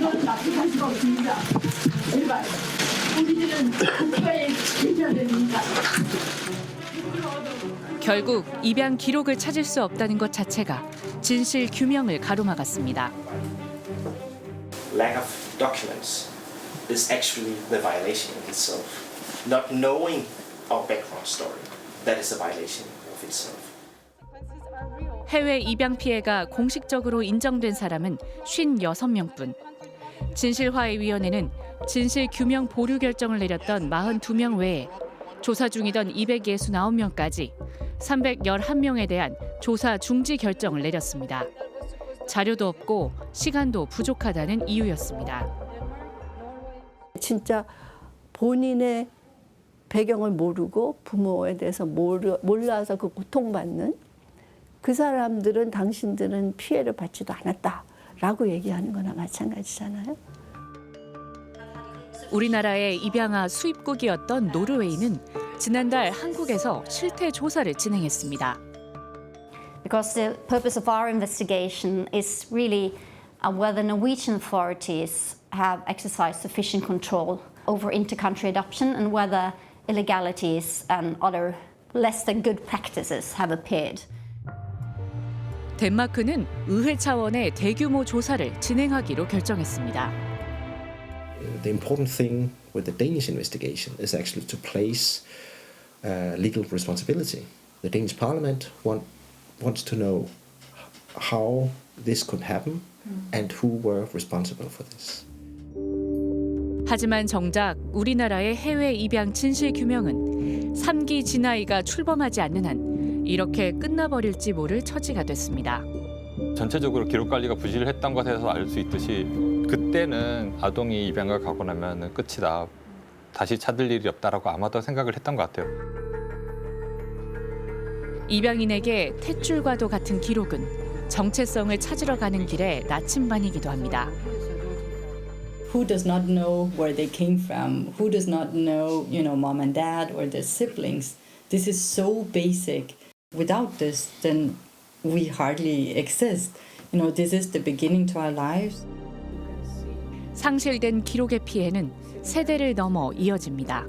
이건 납득할 수가 없습니다. 제발 우리들은 국가에 지켜야 됩니다. 결국 입양 기록을 찾을 수 없다는 것 자체가 진실 규명을 가로막았습니다. Lack of documents is actually the violation of itself. Not knowing our background story, that is a violation of itself. 해외 입양 피해가 공식적으로 인정된 사람은 56명뿐. 진실화해위원회는 진실 규명 보류 결정을 내렸던 42명 외에 조사 중이던 269명까지 311명에 대한 조사 중지 결정을 내렸습니다. 자료도 없고 시간도 부족하다는 이유였습니다. 진짜 본인의 배경을 모르고 부모에 대해서 몰라서 그 고통받는 그 사람들은 당신들은 피해를 받지도 않았다라고 얘기하는 거나 마찬가지잖아요. 우리나라의 입양아 수입국이었던 노르웨이는 지난달 한국에서 실태 조사를 진행했습니다. Because the purpose of our investigation is really whether Norwegian authorities have exercised sufficient control over inter-country adoption and whether illegalities and other less than good practices have appeared. 덴마크는 의회 차원의 대규모 조사를 진행하기로 결정했습니다. The important thing with the Danish investigation is actually to place legal responsibility. The Danish Parliament wants to know how this could happen and who were responsible for this. 하지만 정작 우리나라의 해외 입양 진실 규명은 3기 진아이가 출범하지 않는 한 이렇게 끝나버릴지 모를 처지가 됐습니다. 전체적으로 기록 관리가 부실했던 것에서 알 수 있듯이 그때는 아동이 입양을 가고 나면 끝이다. 다시 찾을 일이 없다라고 아마도 생각을 했던 것 같아요. 입양인에게 탯줄과도 같은 기록은 정체성을 찾으러 가는 길의 나침반이기도 합니다. Who does not know where they came from? Who does not know, mom and dad or their siblings? This is so basic. Without this, then we hardly exist. This is the beginning to our lives. 상실된 기록의 피해는 세대를 넘어 이어집니다.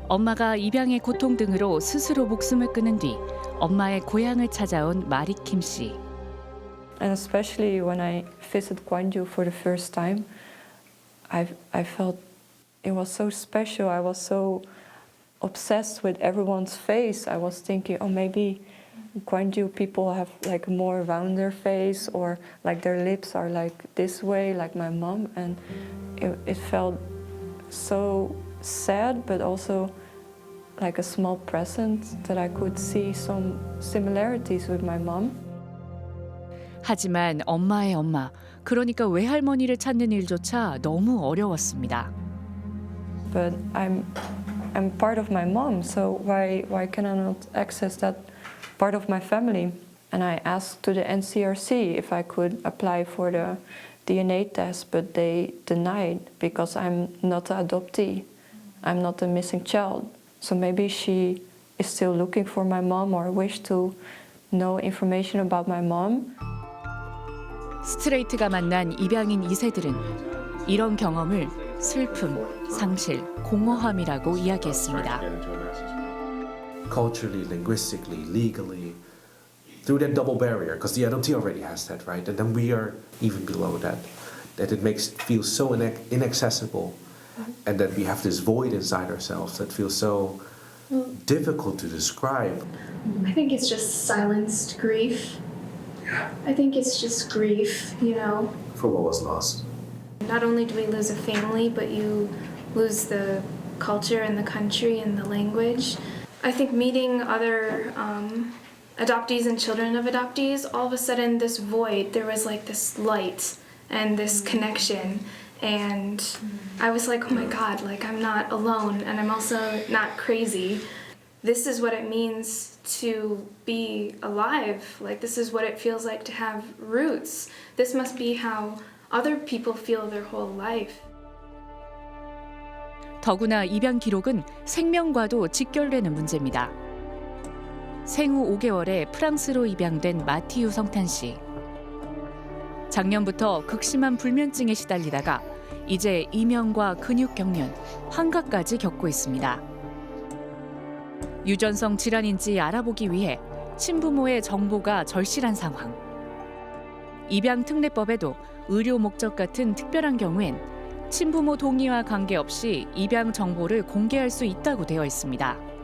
엄마가 입양의 고통 등으로 스스로 목숨을 끊은 뒤 엄마의 고향을 찾아온 마리킴 씨. And especially when I visited Gwangju for the first time, I felt it was so special. I was so obsessed with everyone's face. I was thinking, oh, maybe Gwangju people have like more rounder face or like their lips are like this way, like my mom. And it felt so sad, but also like a small present that I could see some similarities with my mom. 하지만 엄마의 엄마, 그러니까 외할머니를 찾는 일조차 너무 어려웠습니다. But I'm part of my mom, so why can I not access that part of my family? And I asked to the NCRC if I could apply for the DNA test, but they denied because I'm not an adoptee. I'm not a missing child. So maybe she is still looking for my mom or wish to know information about my mom. 스트레이트가 만난 입양인 2세들은 이런 경험을 슬픔, 상실, 공허함이라고 이야기했습니다. Culturally, linguistically, legally, through that double barrier, because the adoptee already has that, right? And then we are even below that it makes it feel so inaccessible, and that we have this void inside ourselves that feels so difficult to describe. I think it's just silenced grief. I think it's just grief, For what was lost. Not only do we lose a family, but you lose the culture and the country and the language. I think meeting other adoptees and children of adoptees, all of a sudden this void, there was like this light and this connection. And I was like, oh my God, like I'm not alone and I'm also not crazy. This is what it means to be alive. Like this is what it feels like to have roots. This must be how other people feel their whole life. 더구나 입양 기록은 생명과도 직결되는 문제입니다. 생후 5개월에 프랑스로 입양된 마티유 성탄 씨. 작년부터 극심한 불면증에 시달리다가 이제 이명과 근육 경련, 환각까지 겪고 있습니다. 유전성 질환인지 알아보기 위해 친부모의 정보가 절실한 상황. 입양특례법에도 의료 목적 같은 특별한 경우엔 친부모 동의와 관계없이 입양 정보를 공개할 수 있다고 되어 있습니다.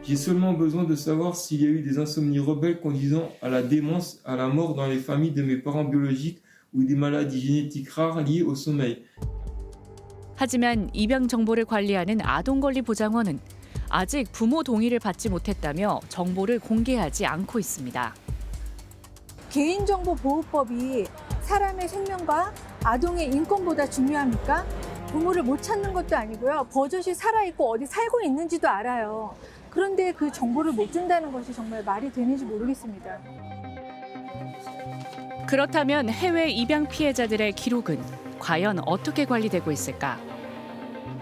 J'ai seulement besoin de savoir s'il y a eu des insomnies rebelles conduisant à la démence, à la mort dans les familles de mes parents biologiques ou des maladies génétiques rares liées au sommeil. 하지만 입양 정보를 관리하는 아동권리보장원은 아직 부모 동의를 받지 못했다며 정보를 공개하지 않고 있습니다. 개인정보보호법이 사람의 생명과 아동의 인권보다 중요합니까? 부모를 못 찾는 것도 아니고요. 버젓이 살아있고 어디 살고 있는지도 알아요. 그런데 그 정보를 못 준다는 것이 정말 말이 되는지 모르겠습니다. 그렇다면 해외 입양 피해자들의 기록은 과연 어떻게 관리되고 있을까?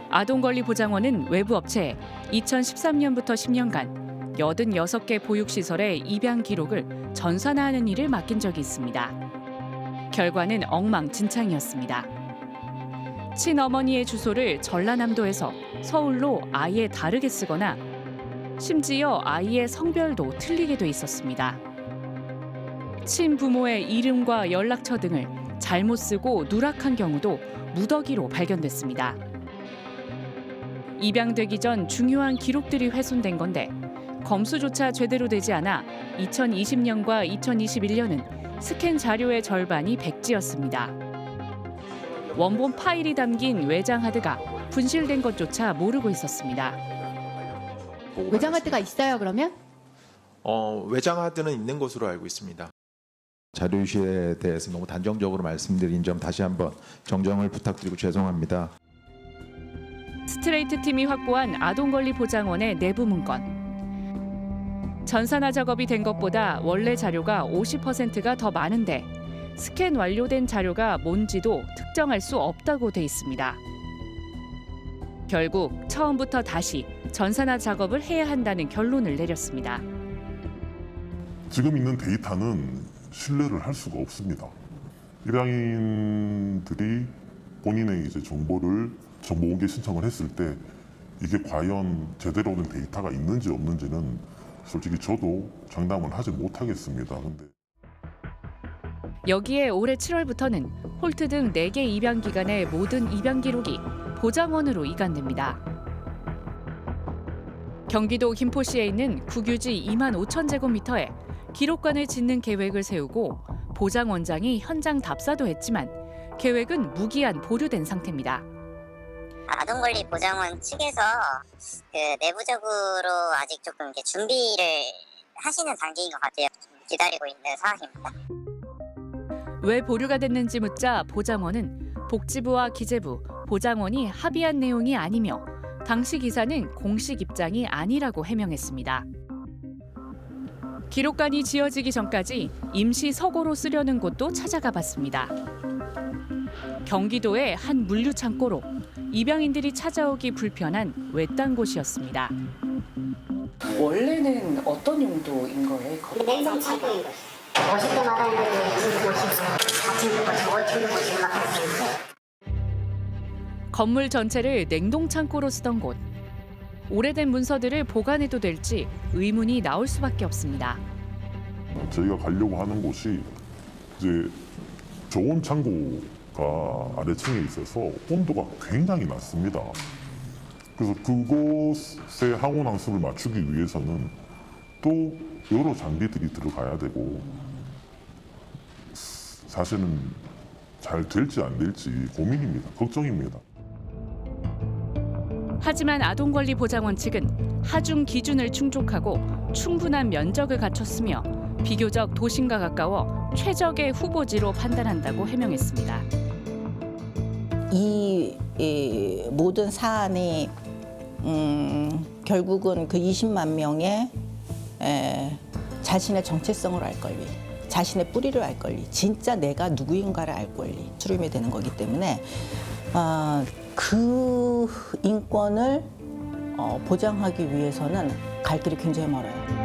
아동권리보장원은 외부 업체에 2013년부터 10년간 86개 보육시설의 입양 기록을 전산화하는 일을 맡긴 적이 있습니다. 결과는 엉망진창이었습니다. 친어머니의 주소를 전라남도에서 서울로 아예 다르게 쓰거나 심지어 아이의 성별도 틀리게 돼 있었습니다. 친부모의 이름과 연락처 등을 잘못 쓰고 누락한 경우도 무더기로 발견됐습니다. 입양되기 전 중요한 기록들이 훼손된 건데 검수조차 제대로 되지 않아 2020년과 2021년은 스캔 자료의 절반이 백지였습니다. 원본 파일이 담긴 외장 하드가 분실된 것조차 모르고 있었습니다. 외장 하드가 있어요, 그러면? 외장 하드는 있는 것으로 알고 있습니다. 자료실에 대해서 너무 단정적으로 말씀드린 점 다시 한번 정정을 부탁드리고 죄송합니다. 스트레이트 팀이 확보한 아동권리보장원의 내부 문건. 전산화 작업이 된 것보다 원래 자료가 50%가 더 많은데 스캔 완료된 자료가 뭔지도 특정할 수 없다고 돼 있습니다. 결국 처음부터 다시 전산화 작업을 해야 한다는 결론을 내렸습니다. 지금 있는 데이터는 신뢰를 할 수가 없습니다. 입양인들이 본인의 이제 정보 공개 신청을 했을 때 이게 과연 제대로 된 데이터가 있는지 없는지는 솔직히 저도 장담을 하지 못하겠습니다. 근데 여기에 올해 7월부터는 홀트 등 4개 입양 기관의 모든 입양 기록이 보장원으로 이관됩니다. 경기도 김포시에 있는 국유지 2만 5천 제곱미터에 기록관을 짓는 계획을 세우고 보장원장이 현장 답사도 했지만 계획은 무기한 보류된 상태입니다. 아동권리보장원 측에서 내부적으로 아직 조금 이렇게 준비를 하시는 단계인 것 같아요. 기다리고 있는 상황입니다. 왜 보류가 됐는지 묻자 보장원은 복지부와 기재부, 보장원이 합의한 내용이 아니며 당시 기사는 공식 입장이 아니라고 해명했습니다. 기록관이 지어지기 전까지 임시 서고로 쓰려는 곳도 찾아가 봤습니다. 경기도의 한 물류 창고로 입양인들이 찾아오기 불편한 외딴 곳이었습니다. 원래는 어떤 용도인 거예요? 냉동 창고인 거예요. 오실 때마다 이제 들고 오시고 같이 있는 거 저거 들고 오시고 막 하시는데. 건물 전체를 냉동 창고로 쓰던 곳. 오래된 문서들을 보관해도 될지 의문이 나올 수밖에 없습니다. 저희가 가려고 하는 곳이 이제 저온 창고가 아래층에 있어서 온도가 굉장히 낮습니다. 그래서 그곳의 항온 항습을 맞추기 위해서는 또 여러 장비들이 들어가야 되고 사실은 잘 될지 안 될지 고민입니다. 걱정입니다. 하지만 아동권리보장원 측은 하중 기준을 충족하고 충분한 면적을 갖췄으며 비교적 도심과 가까워 최적의 후보지로 판단한다고 해명했습니다. 이 모든 사안이 결국은 그 20만 명의 자신의 정체성을 알 권리, 자신의 뿌리를 알 권리, 진짜 내가 누구인가를 알 권리 수렴이 되는 거기 때문에 그 인권을 보장하기 위해서는 갈 길이 굉장히 멀어요.